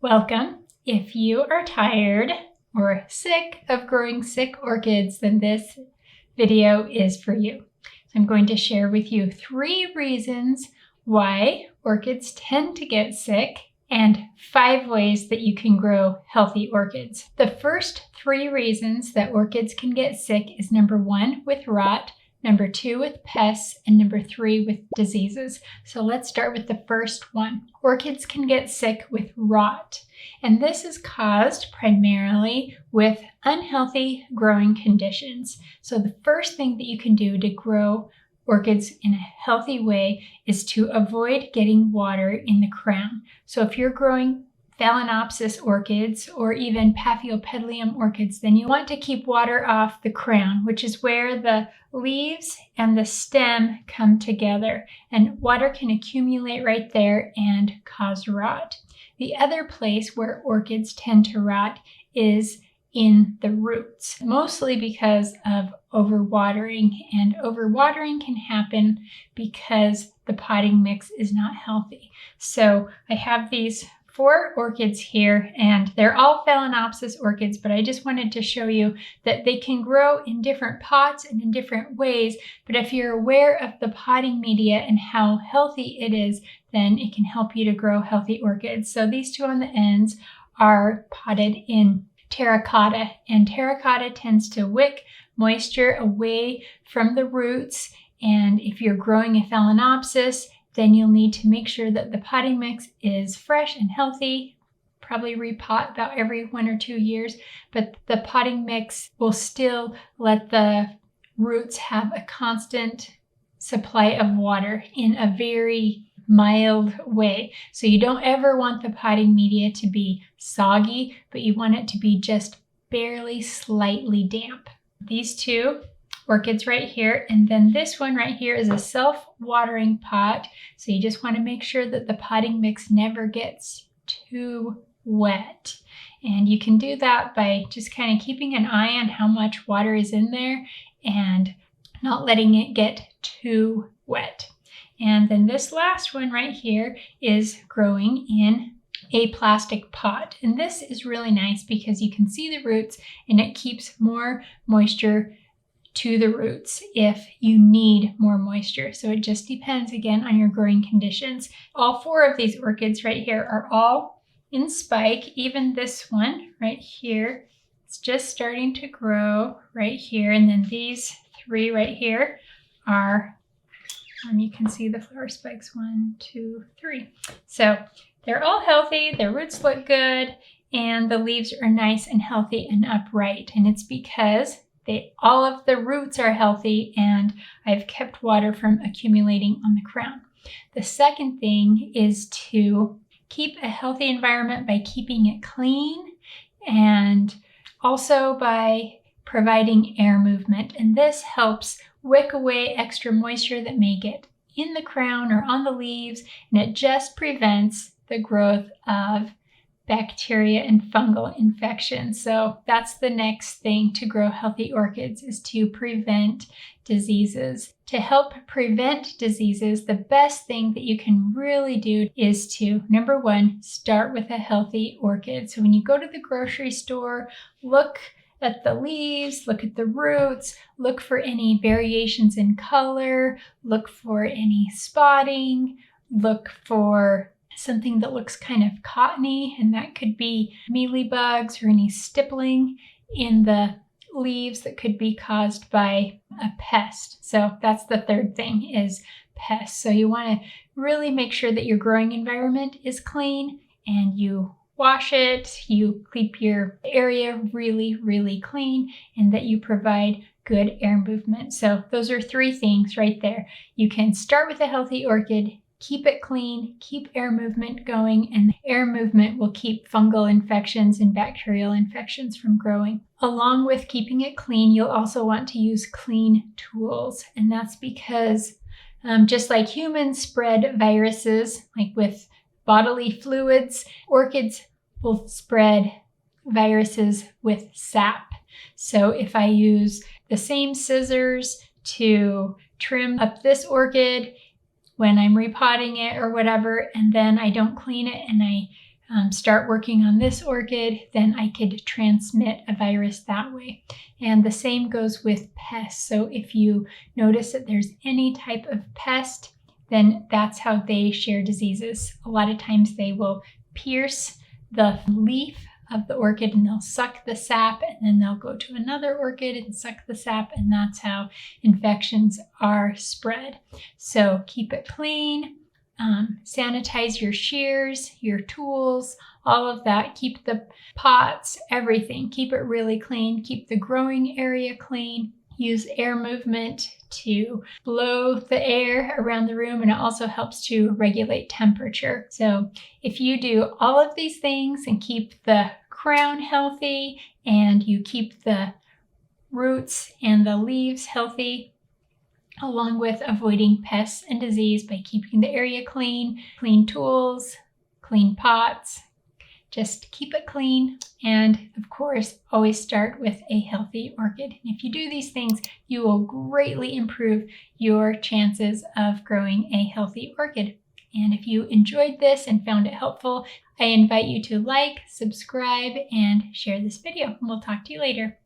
Welcome. If you are tired or sick of growing sick orchids, then this video is for you. So I'm going to share with you 3 reasons why orchids tend to get sick and 5 ways that you can grow healthy orchids. The first 3 reasons that orchids can get sick is number 1 with rot, number 2 with pests, and number 3 with diseases. So let's start with the first one. Orchids can get sick with rot, and this is caused primarily with unhealthy growing conditions. So the first thing that you can do to grow orchids in a healthy way is to avoid getting water in the crown. So if you're growing Phalaenopsis orchids or even Paphiopedilum orchids, then you want to keep water off the crown, which is where the leaves and the stem come together, and water can accumulate right there and cause rot. The other place where orchids tend to rot is in the roots, mostly because of overwatering, and overwatering can happen because the potting mix is not healthy. So I have these 4 orchids here, and they're all Phalaenopsis orchids, but I just wanted to show you that they can grow in different pots and in different ways. But if you're aware of the potting media and how healthy it is, then it can help you to grow healthy orchids. So these 2 on the ends are potted in terracotta, and terracotta tends to wick moisture away from the roots. And if you're growing a Phalaenopsis, then you'll need to make sure that the potting mix is fresh and healthy. Probably repot about every 1 or 2 years, but the potting mix will still let the roots have a constant supply of water in a very mild way. So you don't ever want the potting media to be soggy, but you want it to be just barely slightly damp. These 2 orchids right here, and then this one right here is a self-watering pot. So you just want to make sure that the potting mix never gets too wet. And you can do that by just kind of keeping an eye on how much water is in there and not letting it get too wet. And then this last one right here is growing in a plastic pot. And this is really nice because you can see the roots and it keeps more moisture to the roots if you need more moisture. So it just depends again on your growing conditions. All 4 of these orchids right here are all in spike. Even this one right here, it's just starting to grow right here. And then these 3 right here are, you can see the flower spikes, 1, 2, 3. So they're all healthy, their roots look good, and the leaves are nice and healthy and upright. And it's because all of the roots are healthy and I've kept water from accumulating on the crown. The second thing is to keep a healthy environment by keeping it clean and also by providing air movement. And this helps wick away extra moisture that may get in the crown or on the leaves, and it just prevents the growth of bacteria and fungal infections. So that's the next thing to grow healthy orchids, is to prevent diseases. To help prevent diseases, the best thing that you can really do is to, number 1, start with a healthy orchid. So when you go to the grocery store, look at the leaves, look at the roots, look for any variations in color, look for any spotting, look for something that looks kind of cottony, and that could be mealybugs or any stippling in the leaves that could be caused by a pest. So that's the third thing, is pests. So you want to really make sure that your growing environment is clean and you wash it, you keep your area really, really clean, and that you provide good air movement. So those are 3 things right there. You can start with a healthy orchid, keep it clean, keep air movement going, and air movement will keep fungal infections and bacterial infections from growing. Along with keeping it clean, you'll also want to use clean tools. And that's because just like humans spread viruses, like with bodily fluids, orchids will spread viruses with sap. So if I use the same scissors to trim up this orchid when I'm repotting it or whatever, and then I don't clean it and I start working on this orchid, then I could transmit a virus that way. And the same goes with pests. So if you notice that there's any type of pest, then that's how they share diseases. A lot of times they will pierce the leaf of the orchid and they'll suck the sap, and then they'll go to another orchid and suck the sap, and that's how infections are spread. So keep it clean, sanitize your shears, your tools, all of that. Keep the pots, everything. Keep it really clean. Keep the growing area clean. Use air movement to blow the air around the room, and it also helps to regulate temperature. So if you do all of these things and keep the crown healthy, and you keep the roots and the leaves healthy, along with avoiding pests and disease by keeping the area clean, clean tools, clean pots, just keep it clean. And of course, always start with a healthy orchid. And if you do these things, you will greatly improve your chances of growing a healthy orchid. And if you enjoyed this and found it helpful, I invite you to like, subscribe, and share this video. And we'll talk to you later.